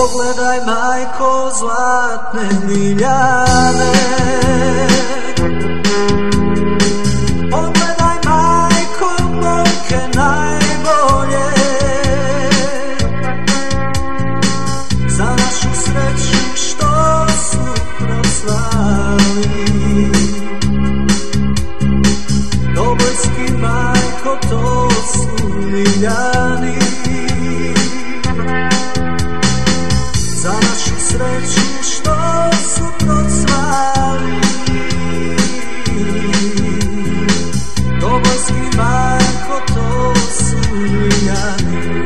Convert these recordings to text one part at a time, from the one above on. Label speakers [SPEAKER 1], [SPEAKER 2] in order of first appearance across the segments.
[SPEAKER 1] Pogledaj, majko, zlatne ljiljane. Pogledaj, majko, momke najbolje, za našu sreću što su proslali. Dobojski, majko, to su ljiljani, za našu sreću što su procvali. Dobojski, majko, to su ljiljani.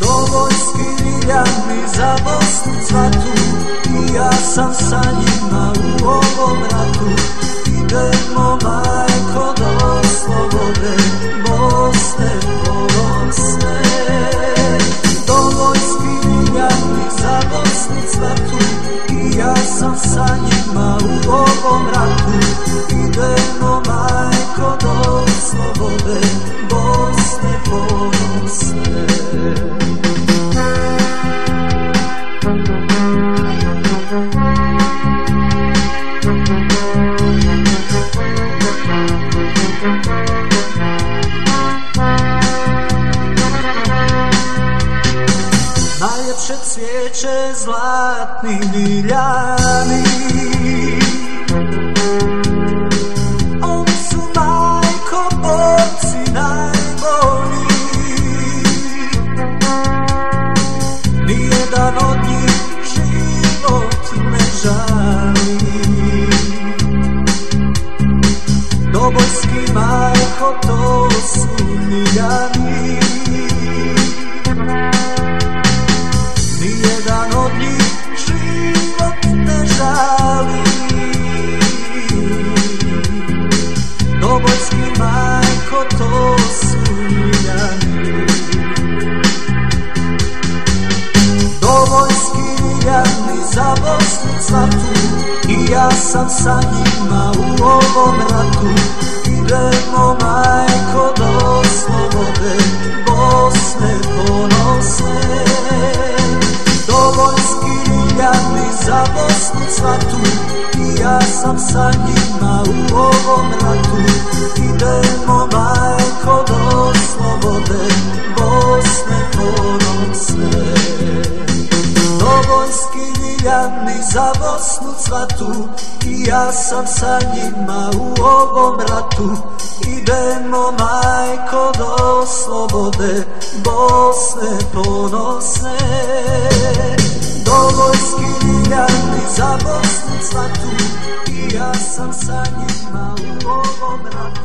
[SPEAKER 1] Dobojski ljiljani za Bosnu cvatu, i ja sam sa njima u ovom ratu. Idemo, majko, do slobode Bosne ponosne. Dobojski ljiljani za Bosnu cvatu, i ja sam sa njima u ovom ratu. Idemo, majko, do slobode Bosne ponosne. Najljepše cvijeće zlatni ljiljani, oni su, majko, borci najbolji. Nijedan od njih život ne žali. Dobojski, majko, to su ljiljani, nijedan od njih život ne žali. Dobojski, majko, to su ljiljani. Dobojski ljiljani za Bosnu cvatu, i ja sam sa njima u ovom ratu. Idemo, majko, do slobode Bosne ponosne. Dobojski ljiljani za Bosnu cvatu, i ja sam sa njima u ovom ratu. Idemo, majko, do slobode Bosne ponosne. Dobojski ljiljani za Bosnu cvatu, i ja sam sa njima u ovom ratu. Idemo, majko, do slobode Bosne ponosne. Dobojski ljiljani za Bosnu cvatu, i ja sam sa njima u ovom ratu.